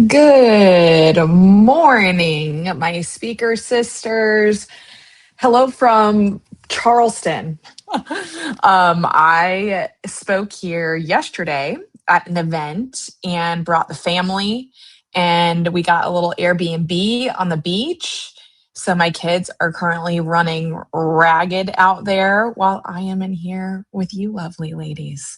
Good morning, my speaker sisters. Hello from Charleston. I spoke here yesterday at an event and brought the family, and we got a little Airbnb on the beach. So my kids are currently running ragged out there while I am in here with you, lovely ladies.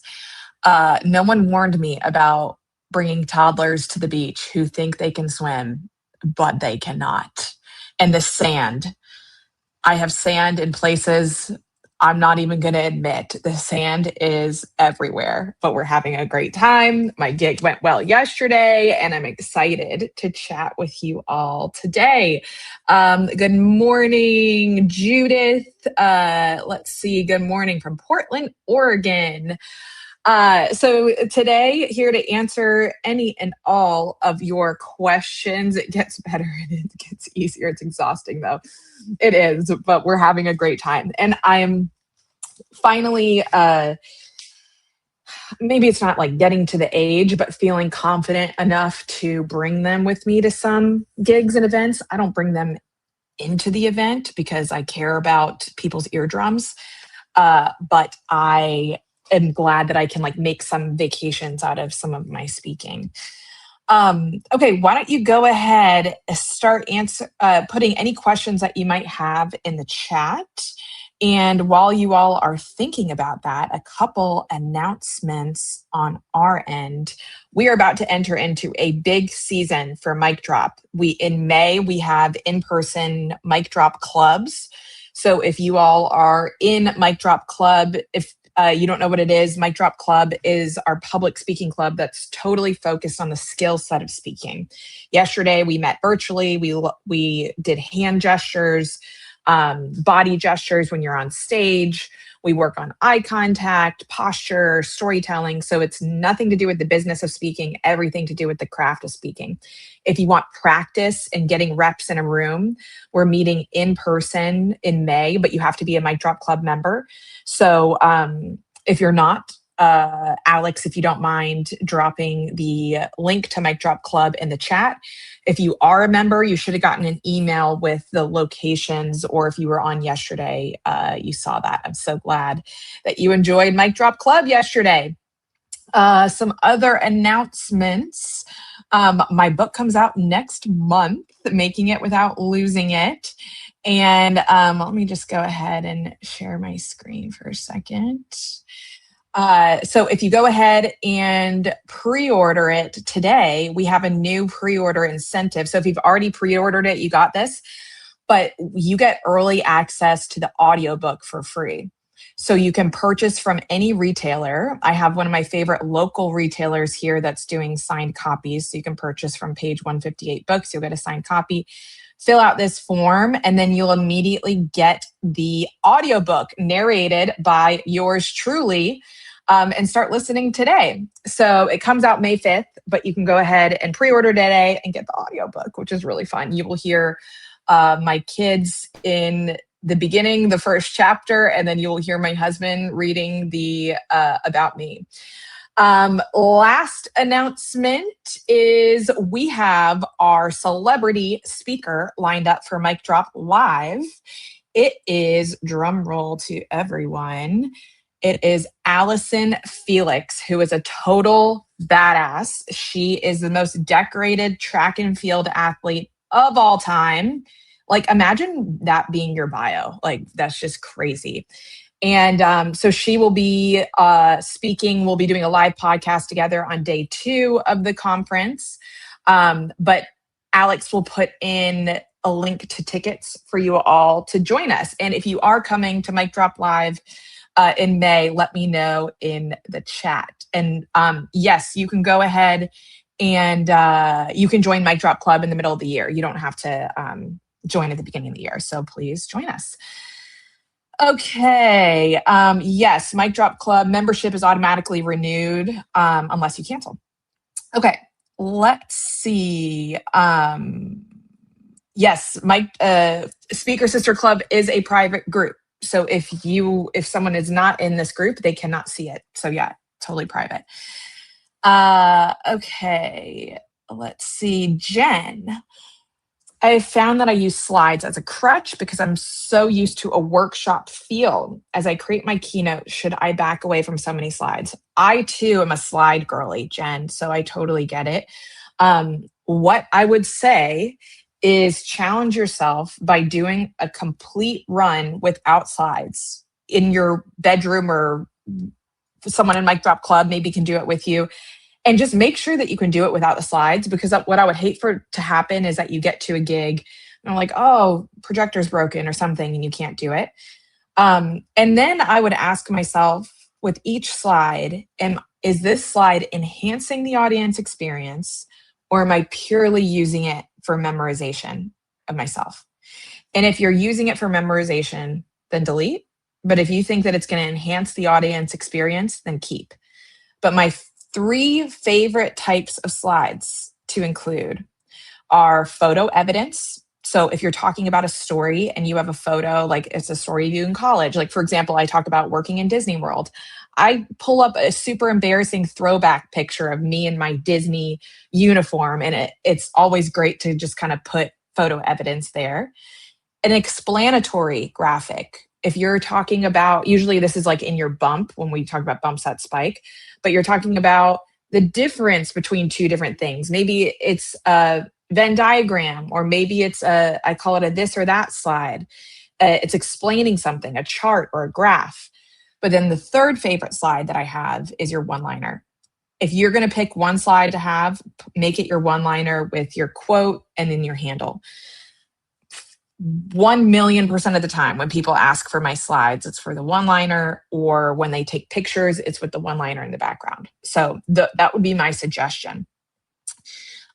No one warned me about bringing toddlers to the beach who think they can swim, but they cannot. And the sand. I have sand in places I'm not even going to admit. The sand is everywhere, but we're having a great time. My gig went well yesterday, and I'm excited to chat with you all today. Good morning, Judith. Let's see. Good morning from Portland, Oregon. So today, here to answer any and all of your questions. It gets better and it gets easier. It's exhausting though. It is, but we're having a great time. And I'm finally, maybe it's not like getting to the age, but feeling confident enough to bring them with me to some gigs and events. I don't bring them into the event because I care about people's eardrums. But I am glad that I can like make some vacations out of some of my speaking. Okay, why don't you go ahead and start putting any questions that you might have in the chat. And while you all are thinking about that, a couple announcements on our end. We are about to enter into a big season for Mic Drop. In May, we have in-person Mic Drop clubs. So if you all are in Mic Drop Club, if you don't know what it is, Mic Drop Club is our public speaking club that's totally focused on the skill set of speaking. Yesterday, we met virtually. We did hand gestures, body gestures when you're on stage. We work on eye contact, posture, storytelling. So it's nothing to do with the business of speaking, everything to do with the craft of speaking. If you want practice and getting reps in a room, we're meeting in person in May, but you have to be a Mic Drop Club member. So if you're not, Alex, if you don't mind dropping the link to Mic Drop Club in the chat. If you are a member, you should have gotten an email with the locations, or if you were on yesterday, you saw that. I'm so glad that you enjoyed Mic Drop Club yesterday. Some other announcements. My book comes out next month, Making It Without Losing It. And let me just go ahead and share my screen for a second. So if you go ahead and pre-order it today, we have a new pre-order incentive. So if you've already pre-ordered it, you got this, but you get early access to the audiobook for free. So you can purchase from any retailer. I have one of my favorite local retailers here that's doing signed copies. So you can purchase from Page 158 Books. You'll get a signed copy. Fill out this form, and then you'll immediately get the audiobook narrated by yours truly, and start listening today. So it comes out May 5th, but you can go ahead and pre-order today and get the audiobook, which is really fun. You will hear my kids in the beginning, the first chapter, and then you'll hear my husband reading the about me. Last announcement is we have our celebrity speaker lined up for Mic Drop Live. It is, drum roll to everyone, it is Allison Felix, who is a total badass. She is the most decorated track and field athlete of all time. Like, imagine that being your bio. Like, that's just crazy. And so she will be speaking. We'll be doing a live podcast together on day 2 of the conference. But Alex will put in a link to tickets for you all to join us. And if you are coming to Mic Drop Live in May, let me know in the chat. And yes, you can go ahead and you can join Mic Drop Club in the middle of the year. You don't have to join at the beginning of the year. So please join us. Okay. Yes, Mic Drop Club membership is automatically renewed unless you cancel. Okay. Let's see. Yes, Speaker Sister Club is a private group. So if someone is not in this group, they cannot see it. So yeah, totally private. Okay. let's see, Jen. I found that I use slides as a crutch because I'm so used to a workshop feel. As I create my keynote, should I back away from so many slides? I too am a slide girly, Jen, so I totally get it. What I would say is challenge yourself by doing a complete run without slides in your bedroom, or someone in Mic Drop Club maybe can do it with you, and just make sure that you can do it without the slides, because what I would hate for to happen is that you get to a gig and I'm like, oh, projector's broken or something and you can't do it. And then I would ask myself with each slide, is this slide enhancing the audience experience, or am I purely using it for memorization of myself? And if you're using it for memorization, then delete. But if you think that it's going to enhance the audience experience, then keep. But my three favorite types of slides to include are photo evidence. So if you're talking about a story and you have a photo, like it's a story you do in college, like for example, I talk about working in Disney World. I pull up a super embarrassing throwback picture of me in my Disney uniform, and it's always great to just kind of put photo evidence there. An explanatory graphic. If you're talking about, usually this is like in your bump when we talk about bumps that spike, but you're talking about the difference between two different things. Maybe it's a Venn diagram, or maybe it's I call it a this or that slide. It's explaining something, a chart or a graph. But then the third favorite slide that I have is your one-liner. If you're going to pick one slide to have, make it your one-liner with your quote and then your handle. 1,000,000% of the time when people ask for my slides, it's for the one-liner, or when they take pictures, it's with the one-liner in the background. So that would be my suggestion.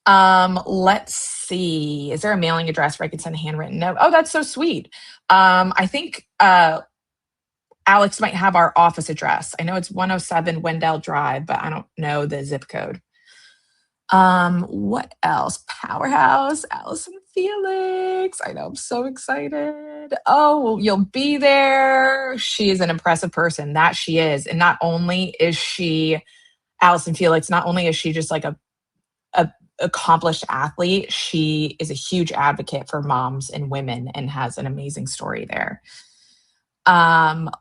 Let's see. Is there a mailing address where I could send a handwritten note? Oh, that's so sweet. I think Alex might have our office address. I know it's 107 Wendell Drive, but I don't know the zip code. What else? Powerhouse, Allison Felix. I know, I'm so excited. Oh, you'll be there. She is an impressive person. That she is. And not only is she Allison Felix, not only is she just like a accomplished athlete, she is a huge advocate for moms and women and has an amazing story there.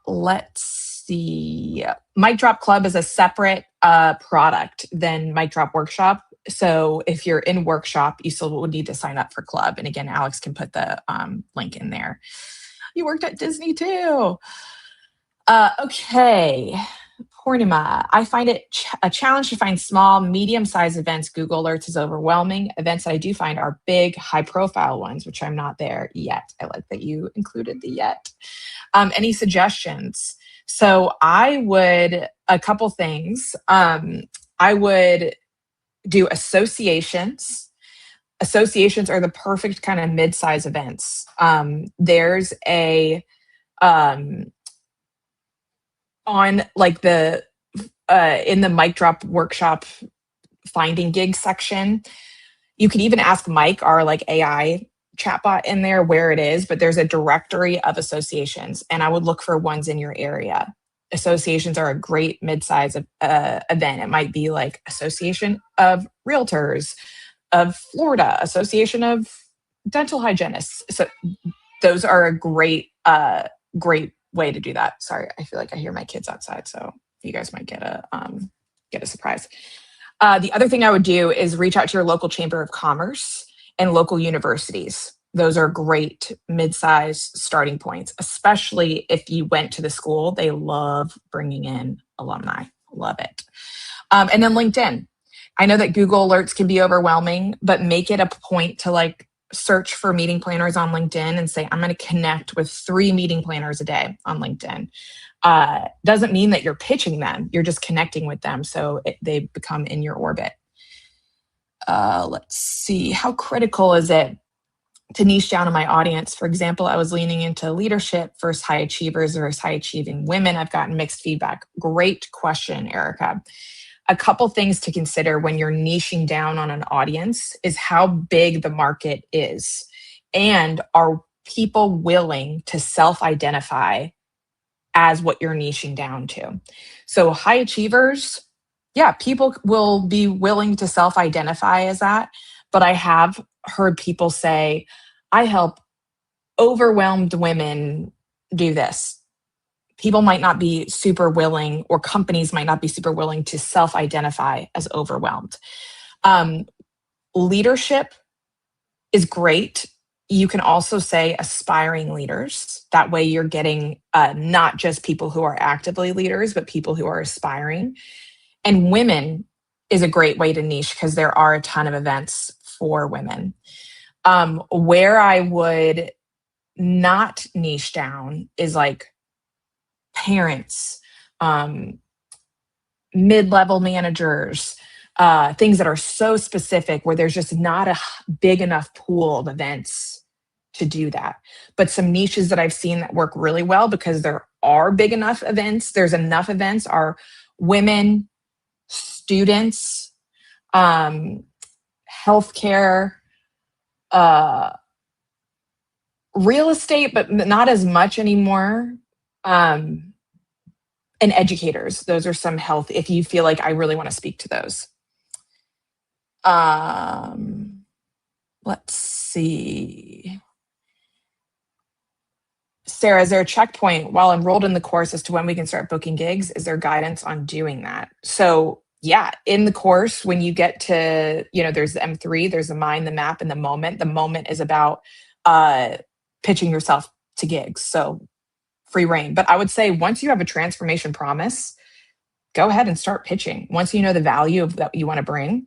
Let's see. Mic Drop Club is a separate product than Mic Drop Workshop. So if you're in Workshop, you still would need to sign up for Club. And again, Alex can put the link in there. You worked at Disney too. Okay. Purnima, I find it a challenge to find small, medium-sized events. Google Alerts is overwhelming. Events that I do find are big, high-profile ones, which I'm not there yet. I like that you included the yet. Any suggestions? So a couple things. I would do associations. Associations are the perfect kind of mid-size events. There's on like in the Mic Drop Workshop finding gigs section, you can even ask Mike, our like AI chatbot in there, where it is, but there's a directory of associations, and I would look for ones in your area. Associations are a great mid-size event. It might be like Association of Realtors of Florida, Association of Dental Hygienists. So those are a great way to do that. Sorry, I feel like I hear my kids outside, so you guys might get a surprise. The other thing I would do is reach out to your local chamber of commerce and local universities. Those are great mid-size starting points, especially if you went to the school. They love bringing in alumni. Love it. And then LinkedIn. I know that Google Alerts can be overwhelming, but make it a point to like search for meeting planners on LinkedIn and say, I'm going to connect with 3 meeting planners a day on LinkedIn. Doesn't mean that you're pitching them. You're just connecting with them so they become in your orbit. Let's see. How critical is it to niche down on my audience? For example, I was leaning into leadership versus high achievers versus high achieving women. I've gotten mixed feedback. Great question, Erica. A couple things to consider when you're niching down on an audience is how big the market is. And are people willing to self-identify as what you're niching down to? So high achievers, Yeah, people will be willing to self-identify as that, but I have heard people say, "I help overwhelmed women do this." People might not be super willing, or companies might not be super willing to self-identify as overwhelmed. Um, Leadership is great. You can also say aspiring leaders. That way, you're getting not just people who are actively leaders, but people who are aspiring. And women is a great way to niche because there are a ton of events for women. Where I would not niche down is like parents, um, mid-level managers, things that are so specific where there's just not a big enough pool of events to do that. But some niches that I've seen that work really well because there are big enough events, there's enough events, are women, students, um, healthcare, uh, real estate, but not as much anymore. Um, and educators. Those are some health, if you feel like I really want to speak to those. Um, let's see. Sarah, is there a checkpoint while enrolled in the course as to when we can start booking gigs? Is there guidance on doing that? So, yeah, in the course, when you get to, there's the M3, there's the mind, the map, and the moment. The moment is about uh, pitching yourself to gigs. So, free reign. But I would say once you have a transformation promise, go ahead and start pitching. Once you know the value of that you want to bring.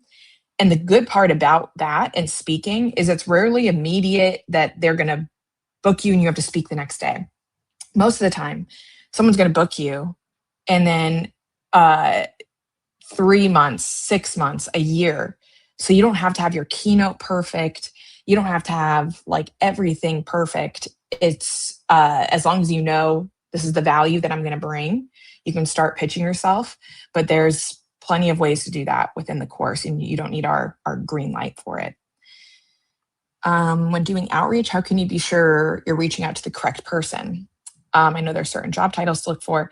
And the good part about that and speaking is it's rarely immediate that they're going to book you and you have to speak the next day. Most of the time, someone's going to book you and then 3 months, 6 months, a year. So you don't have to have your keynote perfect. You don't have to have like everything perfect. It's as long as you know this is the value that I'm going to bring, you can start pitching yourself. But there's plenty of ways to do that within the course, and you don't need our green light for it. When doing outreach, how can you be sure you're reaching out to the correct person? I know there's certain job titles to look for.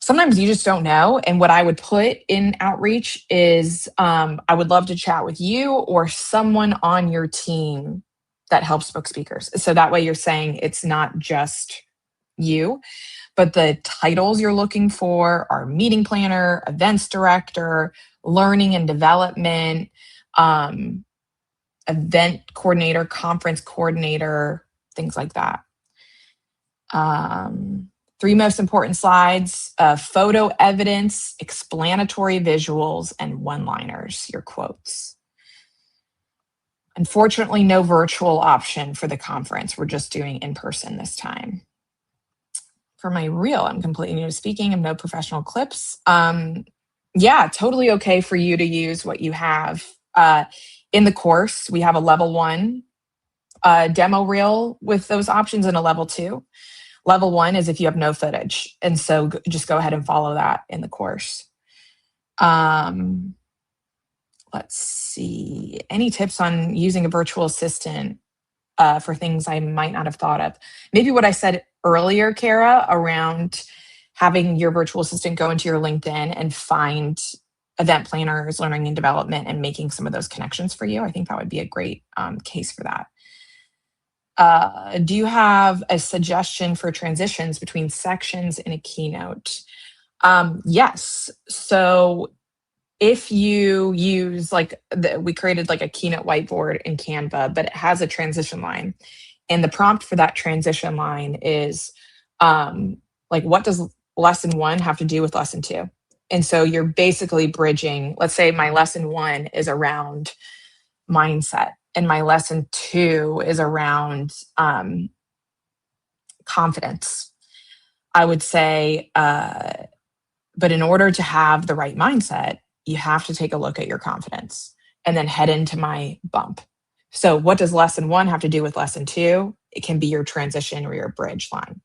Sometimes you just don't know. And what I would put in outreach is I would love to chat with you or someone on your team that helps book speakers. So that way you're saying it's not just you, but the titles you're looking for are meeting planner, events director, learning and development, event coordinator, conference coordinator, things like that. 3 most important slides: photo evidence, explanatory visuals, and one-liners, your quotes. Unfortunately, no virtual option for the conference. We're just doing in person this time. For my reel, I'm completely new to speaking. I have no professional clips. Yeah, totally okay for you to use what you have. In the course, we have a level 1 demo reel with those options and a level 2. Level 1 is if you have no footage. And so just go ahead and follow that in the course. Let's see. Any tips on using a virtual assistant for things I might not have thought of? Maybe what I said earlier, Kara, around having your virtual assistant go into your LinkedIn and find event planners, learning and development, and making some of those connections for you. I think that would be a great case for that. Do you have a suggestion for transitions between sections in a keynote? Yes. So if you use we created like a keynote whiteboard in Canva, but it has a transition line. And the prompt for that transition line is what does lesson 1 have to do with lesson 2? And so you're basically bridging, let's say my lesson 1 is around mindset and my lesson 2 is around confidence. I would say, but in order to have the right mindset, you have to take a look at your confidence and then head into my bump. So what does lesson 1 have to do with lesson 2? It can be your transition or your bridge line.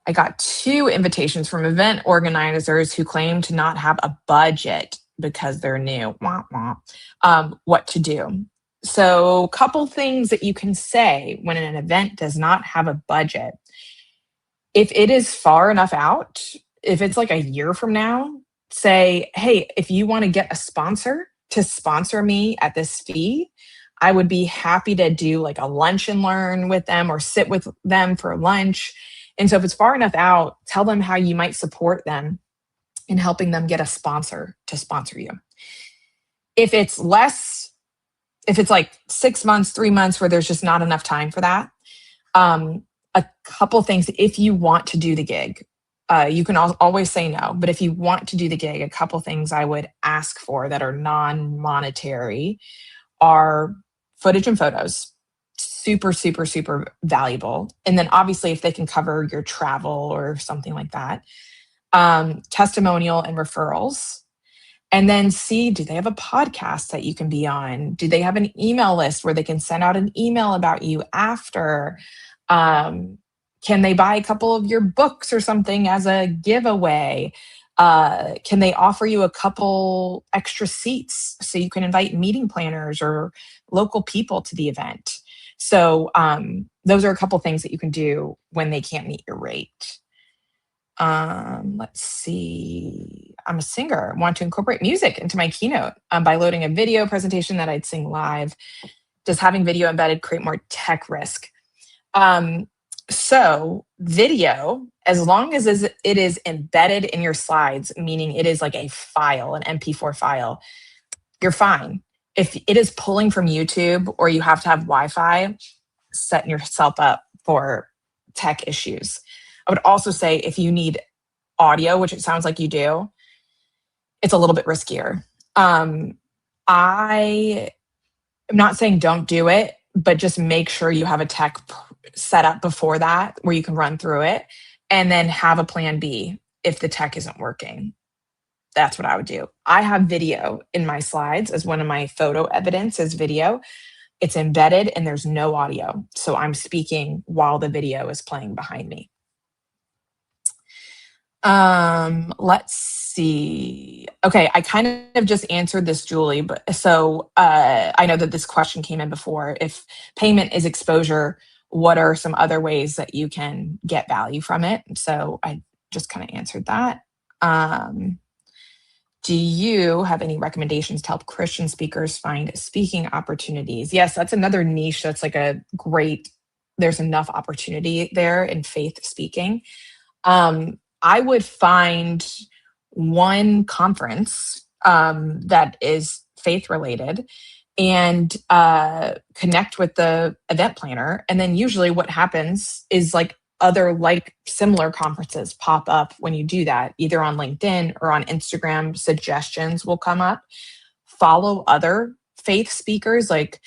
I got 2 invitations from event organizers who claim to not have a budget because they're new. What to do? So a couple things that you can say when an event does not have a budget. If it is far enough out, if it's like a year from now, say, hey, if you want to get a sponsor to sponsor me at this fee, I would be happy to do like a lunch and learn with them or sit with them for lunch. And so if it's far enough out, tell them how you might support them in helping them get a sponsor to sponsor you. If it's less, if it's like 6 months, 3 months where there's just not enough time for that, a couple things. If you want to do the gig, you can always say no, but if you want to do the gig, a couple things I would ask for that are non-monetary are footage and photos. Super, super, super valuable. And then obviously, if they can cover your travel or something like that, testimonial and referrals. And then see, do they have a podcast that you can be on? Do they have an email list where they can send out an email about you after? Can they buy a couple of your books or something as a giveaway? Can they offer you a couple extra seats so you can invite meeting planners or local people to the event? So those are a couple things that you can do when they can't meet your rate. Let's see. I'm a singer. Want to incorporate music into my keynote by loading a video presentation that I'd sing live. Does having video embedded create more tech risk? So video, as long as it is embedded in your slides, meaning it is like a file, an MP4 file, you're fine. If it is pulling from YouTube or you have to have Wi-Fi, setting yourself up for tech issues. I would also say if you need audio, which it sounds like you do, it's a little bit riskier. I am not saying don't do it, but just make sure you have a tech set up before that where you can run through it and then have a plan B if the tech isn't working. That's what I would do. I have video in my slides as one of my photo evidence is video. It's embedded and there's no audio. So I'm speaking while the video is playing behind me. Let's see. Okay, I kind of just answered this, Julie, but so I know that this question came in before. If payment is exposure, what are some other ways that you can get value from it? So I just kind of answered that. Do you have any recommendations to help Christian speakers find speaking opportunities? Yes, that's another niche that's like a great, there's enough opportunity there in faith speaking. I would find one conference that is faith related and connect with the event planner. And then usually what happens is like other like similar conferences pop up when you do that, either on LinkedIn or on Instagram. Suggestions will come up. Follow other faith speakers, like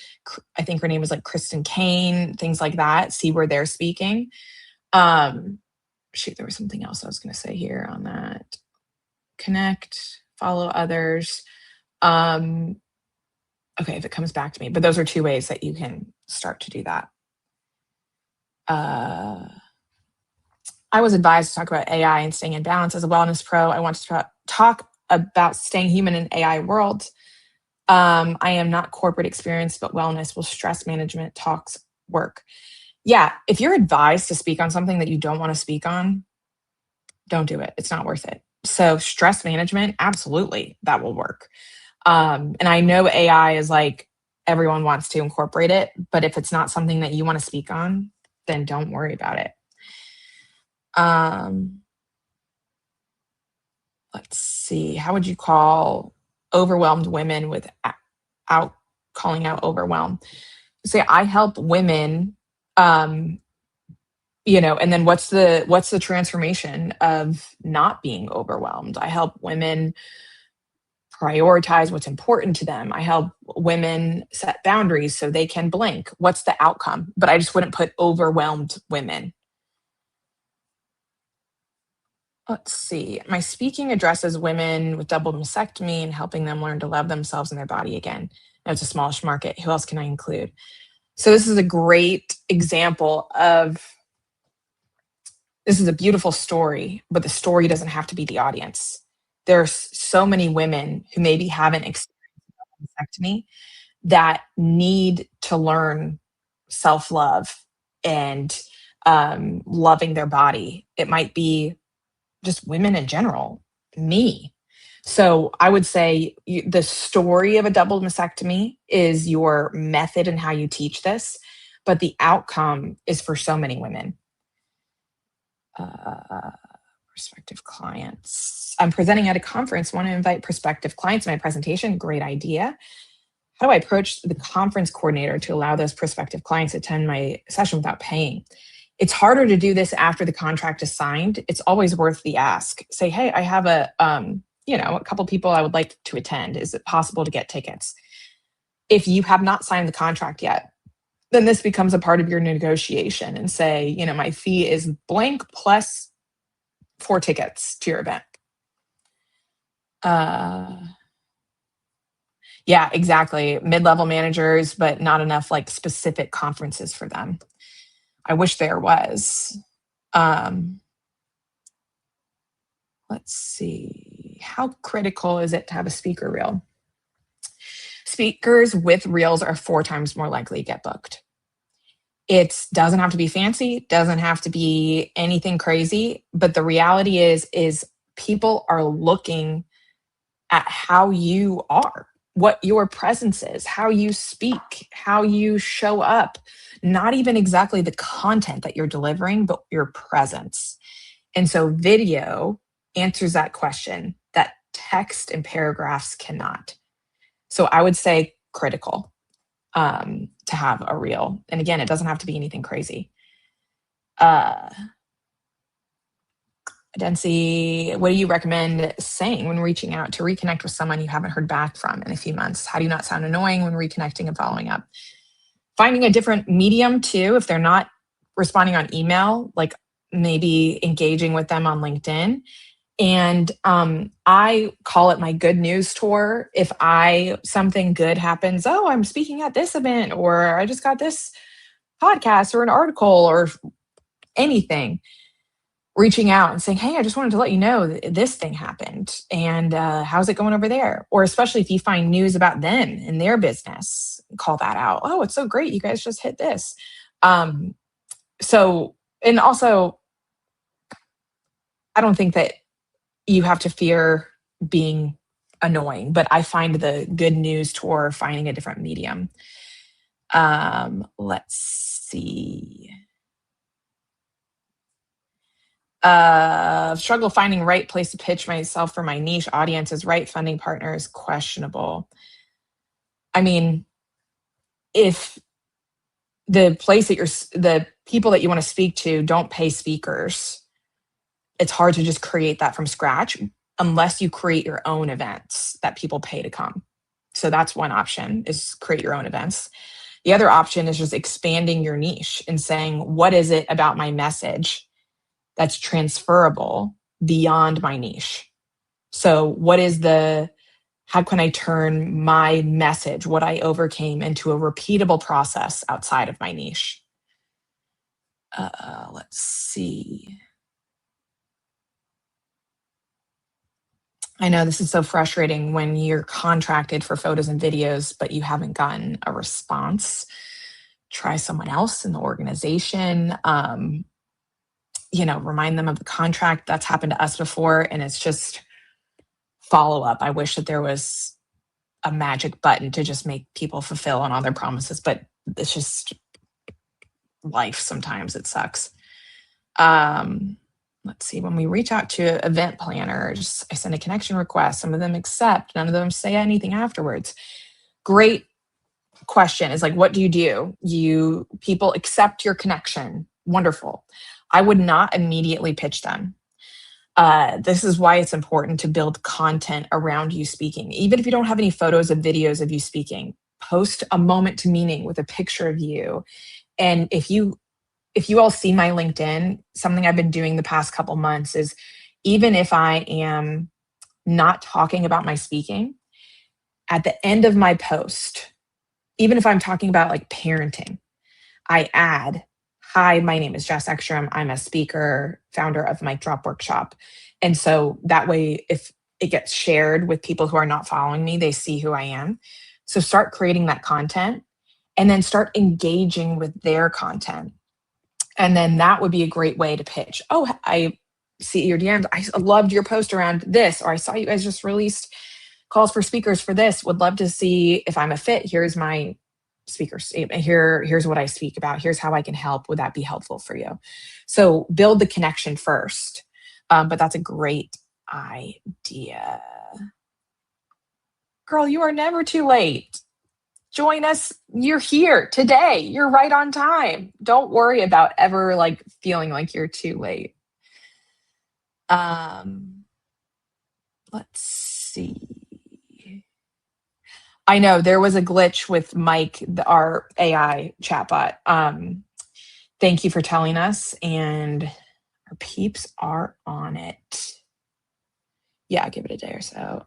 I think her name is like Kristen Kane, things like that. See where they're speaking. Shoot, there was something else I was going to say here on that. Connect, follow others. Okay, if it comes back to me, but those are two ways that you can start to do that. I was advised to talk about AI and staying in balance as a wellness pro. I want to talk about staying human in AI world. I am not corporate experienced, but wellness will stress management talks work. Yeah, if you're advised to speak on something that you don't want to speak on, don't do it. It's not worth it. So stress management, absolutely, that will work. And I know AI is like everyone wants to incorporate it, but if it's not something that you want to speak on, then don't worry about it. Let's see. How would you call overwhelmed women without calling out overwhelm? Say I help women, and then what's the transformation of not being overwhelmed? I help women prioritize what's important to them. I help women set boundaries so they can blank. What's the outcome? But I just wouldn't put overwhelmed women. Let's see. My speaking addresses women with double mastectomy and helping them learn to love themselves and their body again. Now it's a smallish market. Who else can I include? So this is a great example of, this is a beautiful story, but the story doesn't have to be the audience. There's so many women who maybe haven't experienced mastectomy that need to learn self-love and loving their body. It might be just women in general, me. So I would say the story of a double mastectomy is your method and how you teach this, but the outcome is for so many women. Uh, Prospective clients. I'm presenting at a conference, want to invite prospective clients to my presentation. Great idea. How do I approach the conference coordinator to allow those prospective clients to attend my session without paying? It's harder to do this after the contract is signed. It's always worth the ask. Say, hey, I have a couple people I would like to attend. Is it possible to get tickets? If you have not signed the contract yet, then this becomes a part of your negotiation and say, my fee is blank plus 4 tickets to your event. Yeah, exactly. Mid-level managers, but not enough like specific conferences for them. I wish there was. Let's see. How critical is it to have a speaker reel? Speakers with reels are 4 times more likely to get booked. It doesn't have to be fancy, doesn't have to be anything crazy, but the reality is people are looking at how you are, what your presence is, how you speak, how you show up, not even exactly the content that you're delivering, but your presence. And so video answers that question that text and paragraphs cannot. So I would say critical to have a reel. And again, it doesn't have to be anything crazy. Densey, what do you recommend saying when reaching out to reconnect with someone you haven't heard back from in a few months? How do you not sound annoying when reconnecting and following up? Finding a different medium too, if they're not responding on email, like maybe engaging with them on LinkedIn. And I call it my good news tour. If something good happens, oh, I'm speaking at this event, or I just got this podcast or an article or anything, reaching out and saying, hey, I just wanted to let you know that this thing happened, and how's it going over there? Or especially if you find news about them and their business, call that out. Oh, it's so great. You guys just hit this. And also, I don't think that you have to fear being annoying, but I find the good news tour finding a different medium. Let's see. Struggle finding right place to pitch myself for my niche audiences. Right funding partner is questionable. I mean, if the people that you want to speak to don't pay speakers, it's hard to just create that from scratch unless you create your own events that people pay to come. So that's one option, is create your own events. The other option is just expanding your niche and saying, what is it about my message that's transferable beyond my niche? So how can I turn my message, what I overcame, into a repeatable process outside of my niche? Let's see. I know this is so frustrating when you're contracted for photos and videos, but you haven't gotten a response. Try someone else in the organization. Remind them of the contract. That's happened to us before, and it's just follow up. I wish that there was a magic button to just make people fulfill on all their promises, but it's just life. Sometimes it sucks. Let's see, when we reach out to event planners, I send a connection request. Some of them accept, none of them say anything afterwards. Great question is like, what do? People accept your connection. Wonderful. I would not immediately pitch them. This is why it's important to build content around you speaking. Even if you don't have any photos and videos of you speaking, post a moment to meaning with a picture of you. And if you all see my LinkedIn, something I've been doing the past couple months is, even if I am not talking about my speaking, at the end of my post, even if I'm talking about like parenting, I add, hi, my name is Jess Ekstrom. I'm a speaker, founder of Mic Drop Workshop. And so that way, if it gets shared with people who are not following me, they see who I am. So start creating that content and then start engaging with their content. And then that would be a great way to pitch. Oh, I see your DMs. I loved your post around this, or I saw you guys just released calls for speakers for this. Would love to see if I'm a fit. Here's my speaker statement. Here's what I speak about. Here's how I can help. Would that be helpful for you? So build the connection first. But that's a great idea. Girl, you are never too late. Join us. You're here today. You're right on time. Don't worry about ever like feeling like you're too late. Let's see. I know there was a glitch with Mike, our AI chatbot. Thank you for telling us, and our peeps are on it. Yeah, give it a day or so.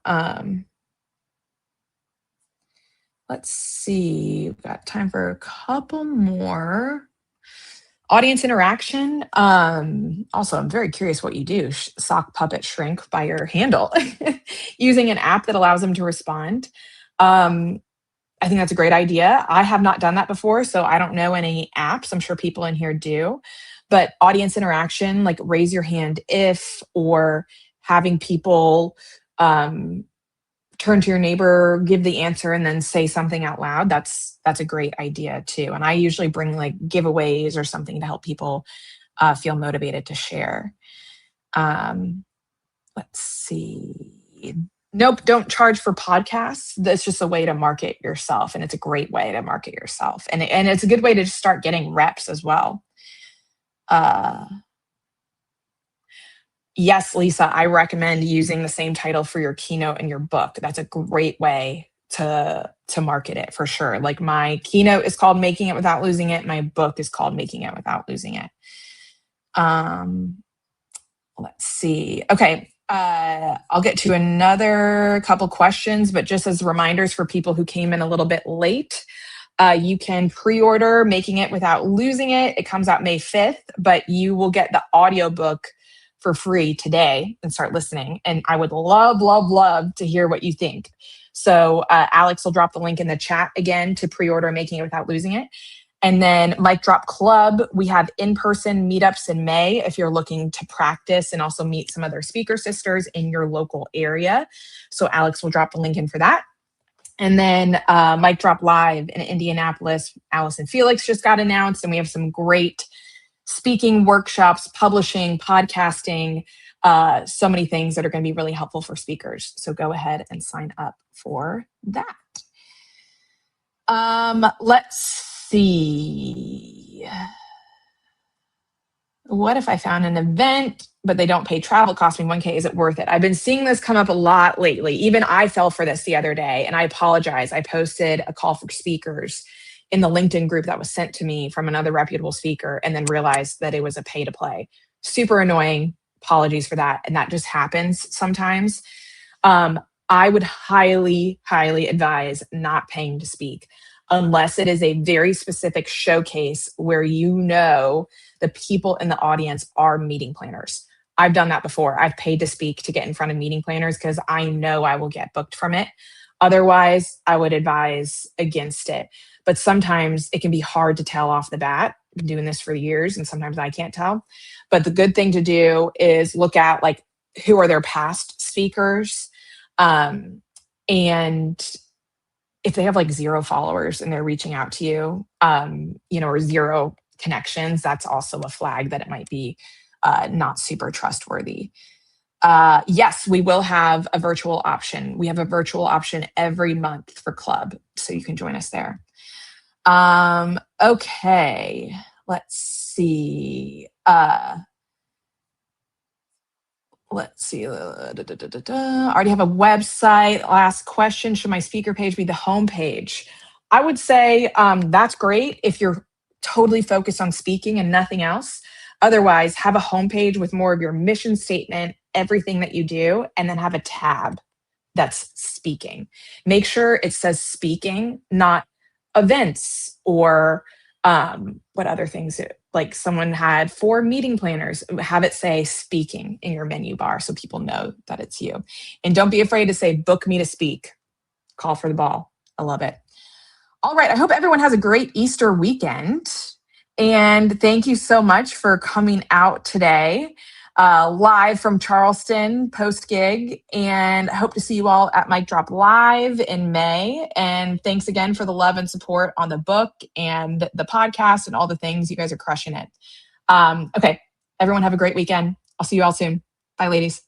Let's see. We've got time for a couple more. Audience interaction. Also, I'm very curious what you do. Sock puppet shrink by your handle using an app that allows them to respond. I think that's a great idea. I have not done that before, so I don't know any apps. I'm sure people in here do. But audience interaction, like raise your hand if, or having people turn to your neighbor, give the answer, and then say something out loud. That's a great idea too. And I usually bring like giveaways or something to help people feel motivated to share. Let's see. Nope, don't charge for podcasts. That's just a way to market yourself, and it's a great way to market yourself, and it's a good way to just start getting reps as well. Yes, Lisa, I recommend using the same title for your keynote and your book. That's a great way to market it for sure. Like my keynote is called Making It Without Losing It. My book is called Making It Without Losing It. Let's see. Okay. I'll get to another couple questions, but just as reminders for people who came in a little bit late, you can pre-order Making It Without Losing It. It comes out May 5th, but you will get the audiobook for free today and start listening. And I would love, love, love to hear what you think. So Alex will drop the link in the chat again to pre-order Making It Without Losing It. And then Mic Drop Club, we have in-person meetups in May if you're looking to practice and also meet some other speaker sisters in your local area. So Alex will drop the link in for that. And then Mic Drop Live in Indianapolis, Allison Felix just got announced, and we have some great speaking workshops, publishing, podcasting, so many things that are going to be really helpful for speakers. So go ahead and sign up for that. Let's see. What if I found an event, but they don't pay travel, cost me $1K? Is it worth it? I've been seeing this come up a lot lately. Even I fell for this the other day, and I apologize. I posted a call for speakers in the LinkedIn group that was sent to me from another reputable speaker, and then realized that it was a pay to play. Super annoying. Apologies for that. And that just happens sometimes. I would highly, highly advise not paying to speak unless it is a very specific showcase where you know the people in the audience are meeting planners. I've done that before. I've paid to speak to get in front of meeting planners because I know I will get booked from it. Otherwise, I would advise against it. But sometimes it can be hard to tell off the bat. I've been doing this for years, and sometimes I can't tell. But the good thing to do is look at like who are their past speakers, and if they have like 0 followers and they're reaching out to you, or 0 connections, that's also a flag that it might be not super trustworthy. Yes, we will have a virtual option. We have a virtual option every month for club, so you can join us there. Okay, let's see. I already have a website. Last question. Should my speaker page be the home page? I would say that's great if you're totally focused on speaking and nothing else. Otherwise, have a homepage with more of your mission statement, everything that you do, and then have a tab that's speaking. Make sure it says speaking, not events or what other things, like someone had 4 meeting planners, have it say speaking in your menu bar so people know that it's you. And don't be afraid to say, book me to speak. Call for the ball. I love it. All right. I hope everyone has a great Easter weekend. And thank you so much for coming out today. live from Charleston post gig, and hope to see you all at Mic Drop Live in May. And thanks again for the love and support on the book and the podcast and all the things. You guys are crushing it. Okay, everyone have a great weekend. I'll see you all soon. Bye, ladies.